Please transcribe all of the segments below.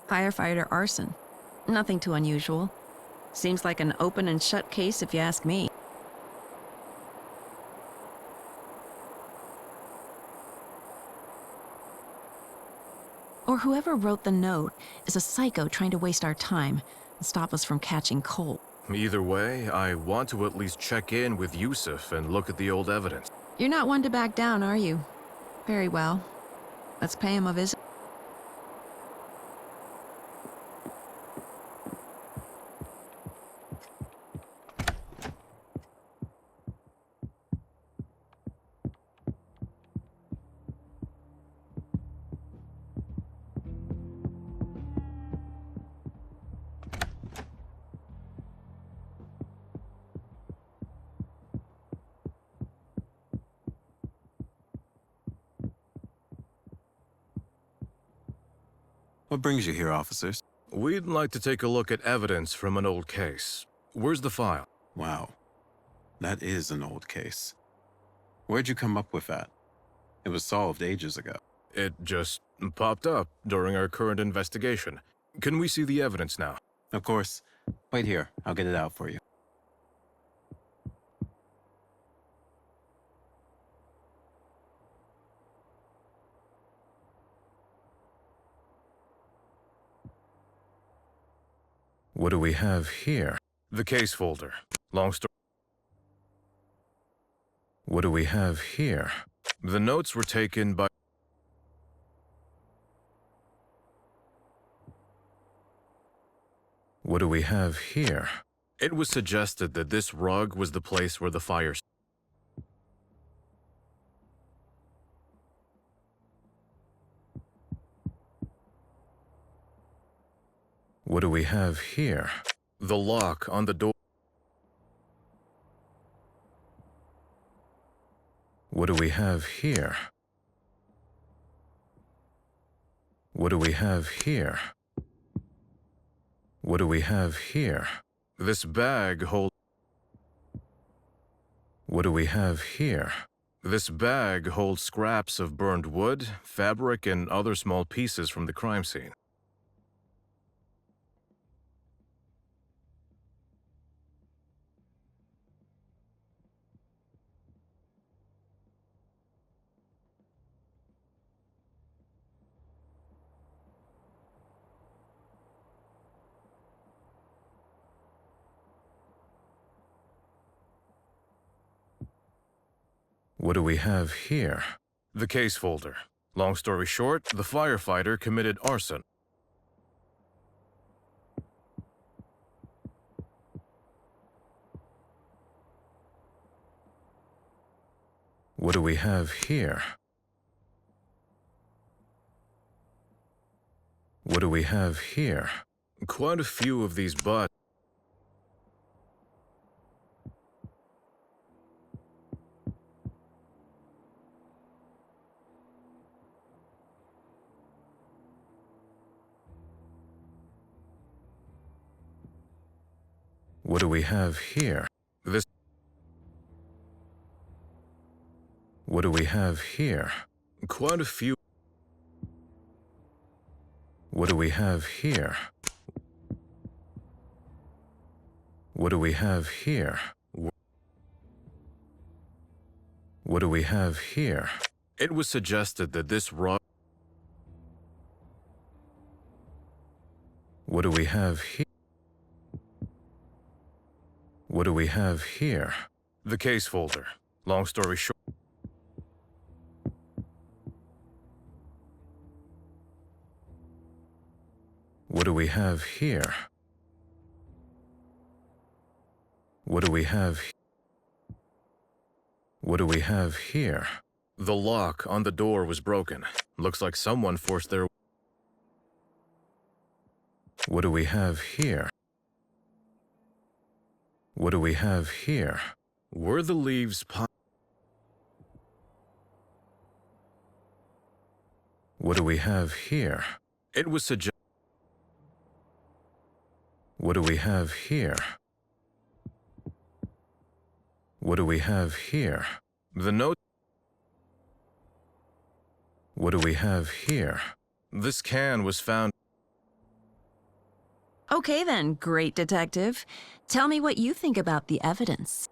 Firefighter arson. Nothing too unusual. Seems like an open and shut case if you ask me. Or whoever wrote the note is a psycho trying to waste our time and stop us from catching Cole. Either way, I want to at least check in with Yusuf and look at the old evidence. You're not one to back down, are you? Very well. Let's pay him a visit. What brings you here, officers? We'd like to take a look at evidence from an old case. Where's the file? Wow, that is an old case. Where'd you come up with that? It was solved ages ago. It just popped up during our current investigation. Can we see the evidence now? Of course. Wait here, I'll get it out for you. What do we have here? The case folder. Long story. What do we have here? The notes were taken by... What do we have here? It was suggested that this rug was the place where the fire... What do we have here? The lock on the door. What do we have here? What do we have here? What do we have here? This bag holds... What do we have here? This bag holds scraps of burned wood, fabric, and other small pieces from the crime scene. What do we have here? The case folder. Long story short, the firefighter committed arson. What do we have here? What do we have here? Quite a few of these but... What do we have here? This... What do we have here? Quite a few... What do we have here? What do we have here? What do we have here? It was suggested that this rock... What do we have here? What do we have here? The case folder. Long story short... What do we have here? What do we have? What do we have here? The lock on the door was broken. Looks like someone forced their... What do we have here? What do we have here? Were the leaves What do we have here? It was suggested... What do we have here? What do we have here? The note... What do we have here? This can was found... Okay then, great detective. Tell me what you think about the evidence.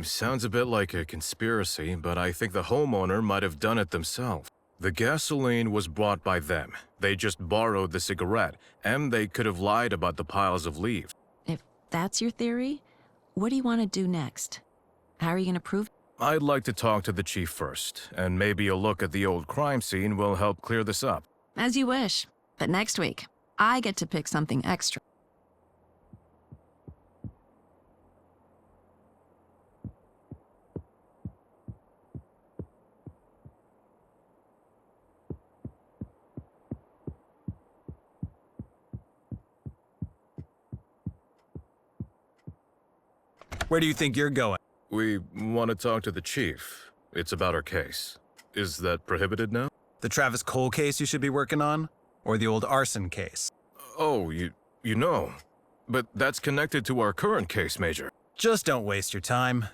Sounds a bit like a conspiracy, but I think the homeowner might have done it themselves. The gasoline was bought by them. They just borrowed the cigarette, and they could have lied about the piles of leaves. If that's your theory, what do you want to do next? How are you going to prove? I'd like to talk to the chief first, and maybe a look at the old crime scene will help clear this up. As you wish. But next week, I get to pick something extra. Where do you think you're going? We want to talk to the chief. It's about our case. Is that prohibited now? The Travis Cole case you should be working on? Or the old arson case? Oh, you know. But that's connected to our current case, Major. Just don't waste your time.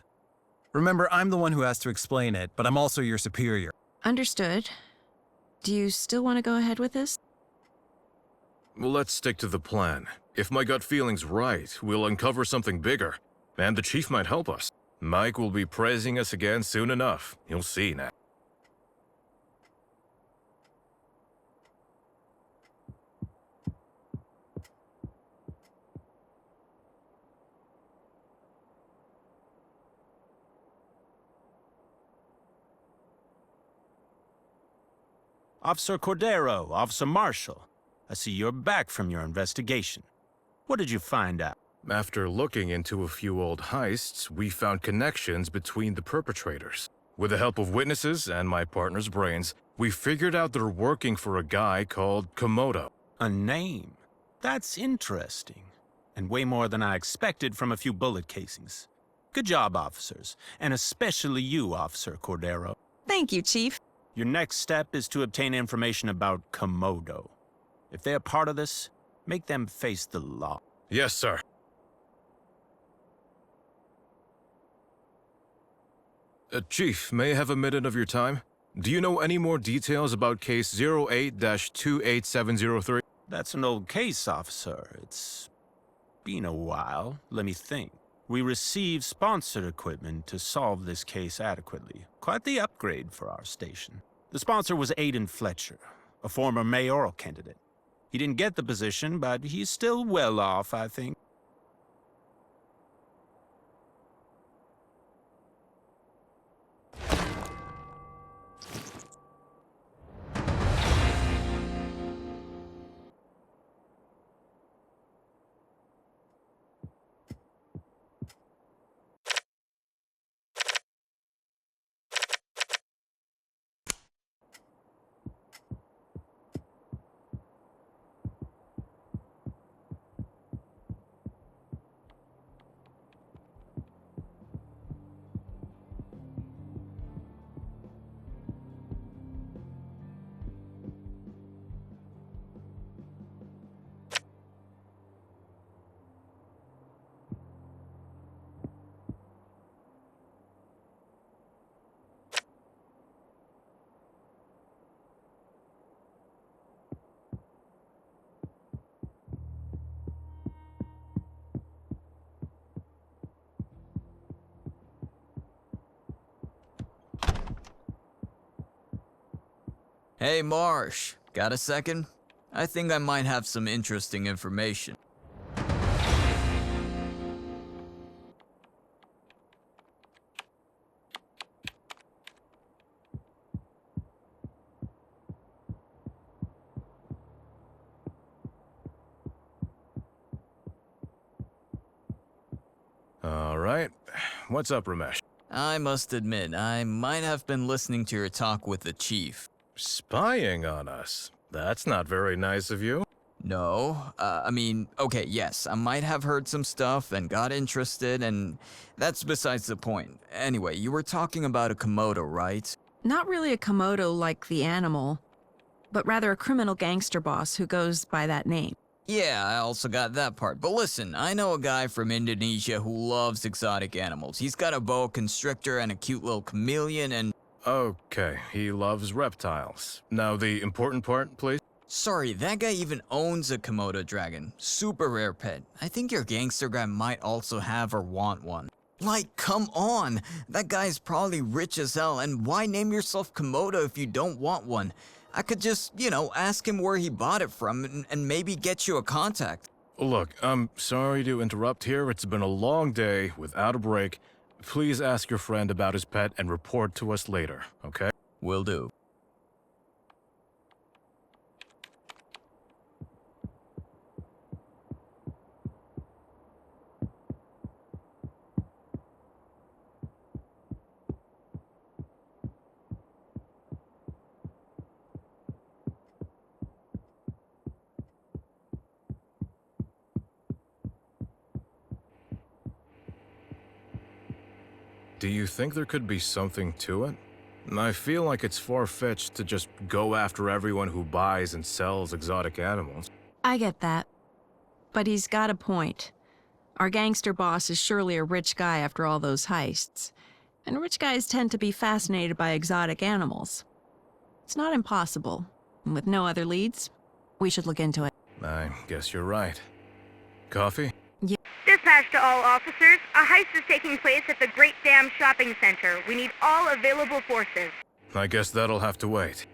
Remember, I'm the one who has to explain it, but I'm also your superior. Understood. Do you still want to go ahead with this? Well, let's stick to the plan. If my gut feeling's right, we'll uncover something bigger. And the chief might help us. Mike will be praising us again soon enough. You'll see now. Officer Cordero, Officer Marshall, I see you're back from your investigation. What did you find out? After looking into a few old heists, we found connections between the perpetrators. With the help of witnesses and my partner's brains, we figured out they're working for a guy called Komodo. A name? That's interesting. And way more than I expected from a few bullet casings. Good job, officers. And especially you, Officer Cordero. Thank you, Chief. Your next step is to obtain information about Komodo. If they're part of this, make them face the law. Yes, sir. Chief, may I have a minute of your time? Do you know any more details about case 08-28703? That's an old case, officer. It's been a while. Let me think. We received sponsored equipment to solve this case adequately. Quite the upgrade for our station. The sponsor was Aiden Fletcher, a former mayoral candidate. He didn't get the position, but he's still well off, I think. Hey, Marsh. Got a second? I think I might have some interesting information. All right. What's up, Ramesh? I must admit, I might have been listening to your talk with the chief. Spying on us? That's not very nice of you. No, okay, yes, I might have heard some stuff and got interested, and that's besides the point. Anyway, you were talking about a Komodo, right? Not really a Komodo like the animal, but rather a criminal gangster boss who goes by that name. Yeah, I also got that part. But listen, I know a guy from Indonesia who loves exotic animals. He's got a boa constrictor and a cute little chameleon and... Okay, he loves reptiles. Now, the important part, please. Sorry, that guy even owns a Komodo dragon. Super rare pet. I think your gangster guy might also have or want one. Like, come on! That guy's probably rich as hell, and why name yourself Komodo if you don't want one? I could just, ask him where he bought it from and maybe get you a contact. Look, I'm sorry to interrupt here. It's been a long day without a break. Please ask your friend about his pet and report to us later, okay? Will do. Do you think there could be something to it? I feel like it's far-fetched to just go after everyone who buys and sells exotic animals. I get that. But he's got a point. Our gangster boss is surely a rich guy after all those heists. And rich guys tend to be fascinated by exotic animals. It's not impossible. And with no other leads, we should look into it. I guess you're right. Coffee? Dispatch to all officers. A heist is taking place at the Great Dam Shopping Center. We need all available forces. I guess that'll have to wait.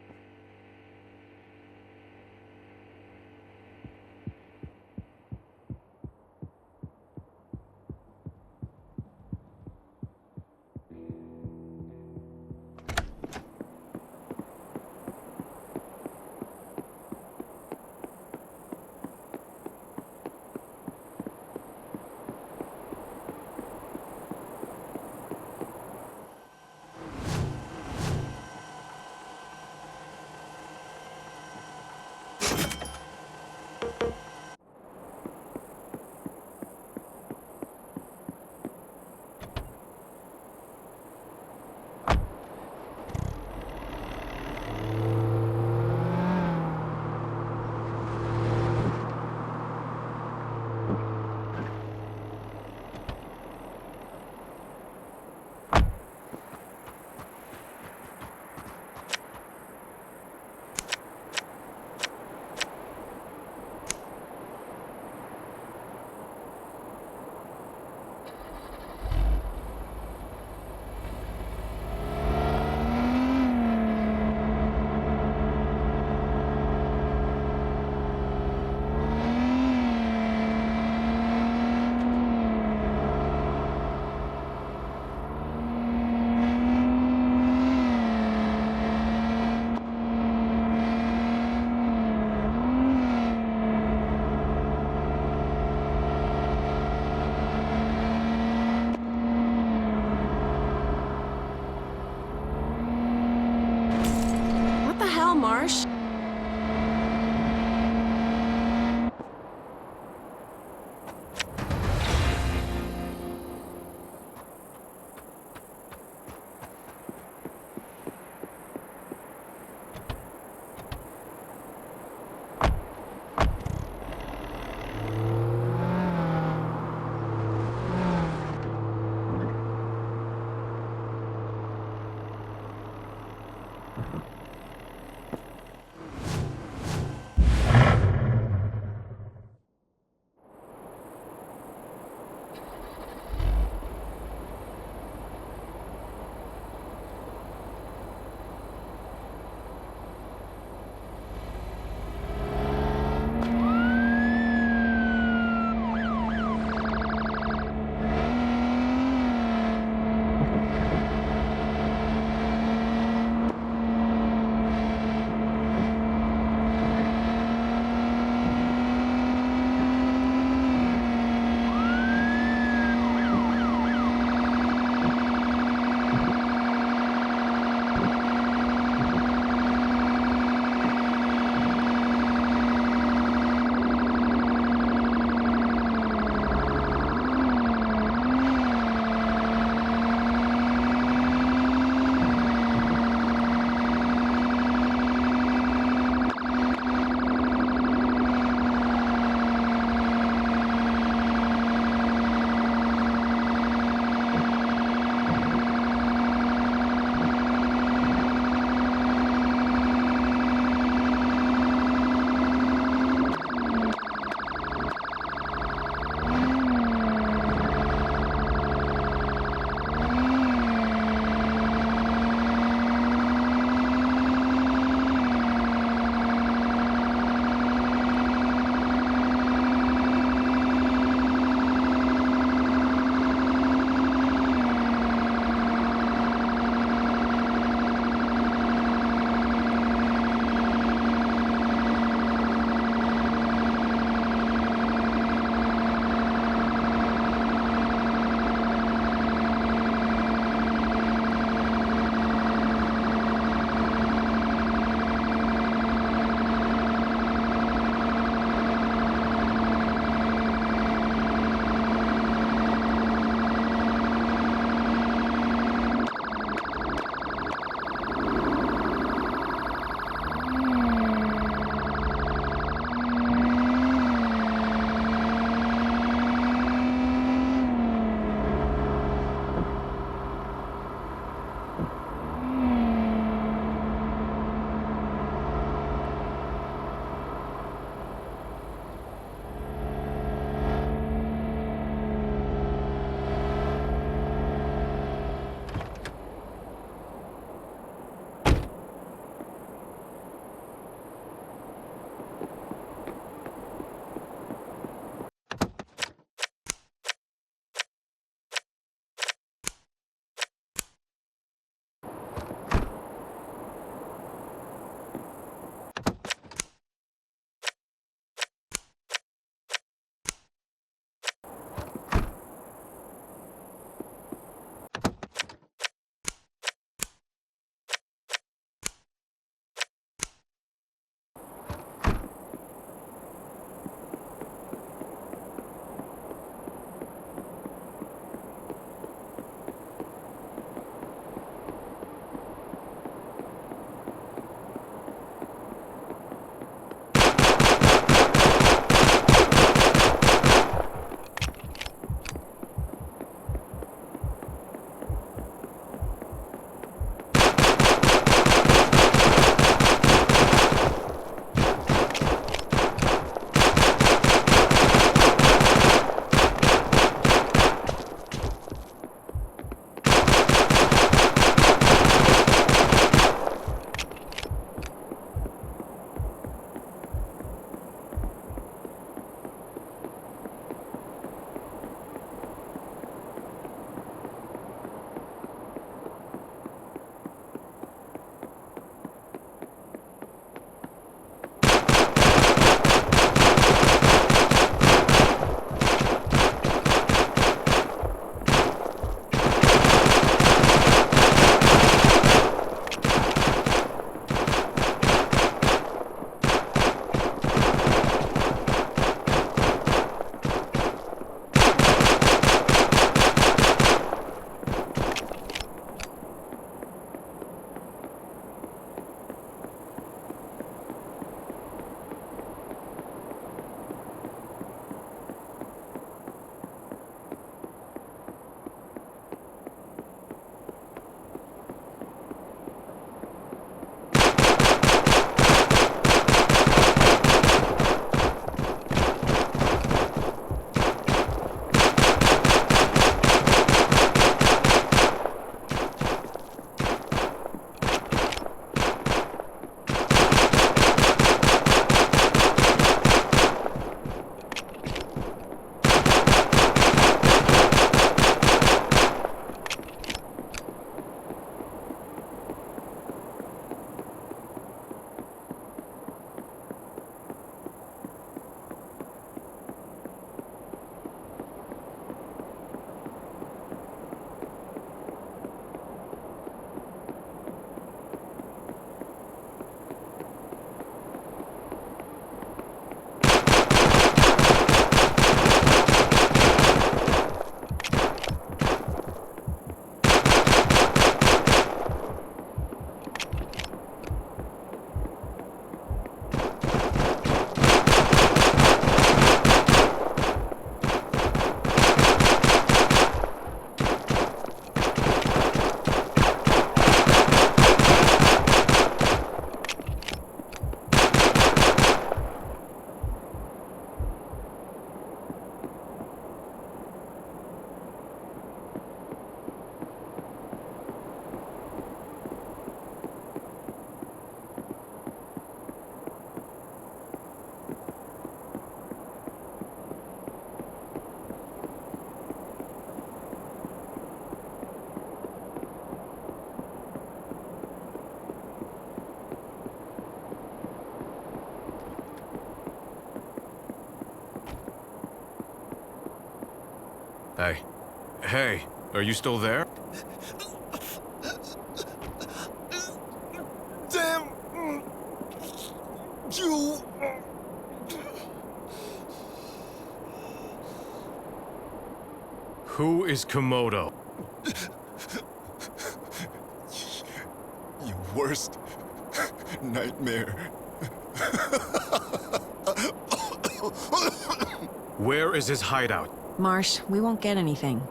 Hey. Hey, are you still there? Damn you! Who is Komodo? You worst nightmare. Where is his hideout? Marsh, we won't get anything.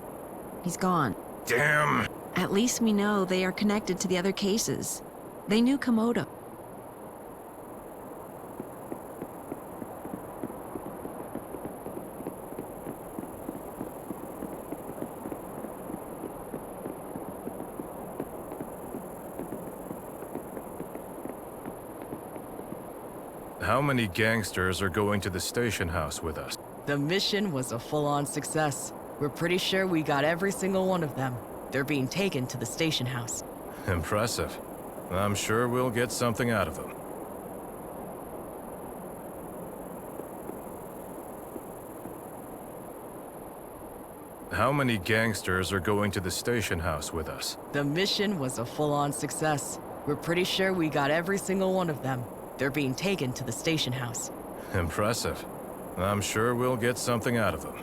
He's gone. Damn! At least we know they are connected to the other cases. They knew Komodo. How many gangsters are going to the station house with us? The mission was a full-on success. We're pretty sure we got every single one of them. They're being taken to the station house. Impressive. I'm sure we'll get something out of them. How many gangsters are going to the station house with us? The mission was a full-on success. We're pretty sure we got every single one of them. They're being taken to the station house. Impressive. I'm sure we'll get something out of them.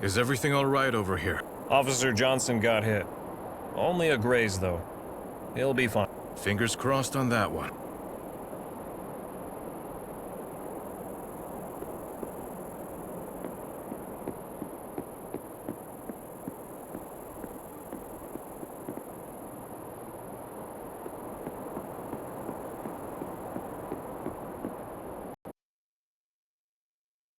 Is everything all right over here? Officer Johnson got hit. Only a graze, though. He'll be fine. Fingers crossed on that one.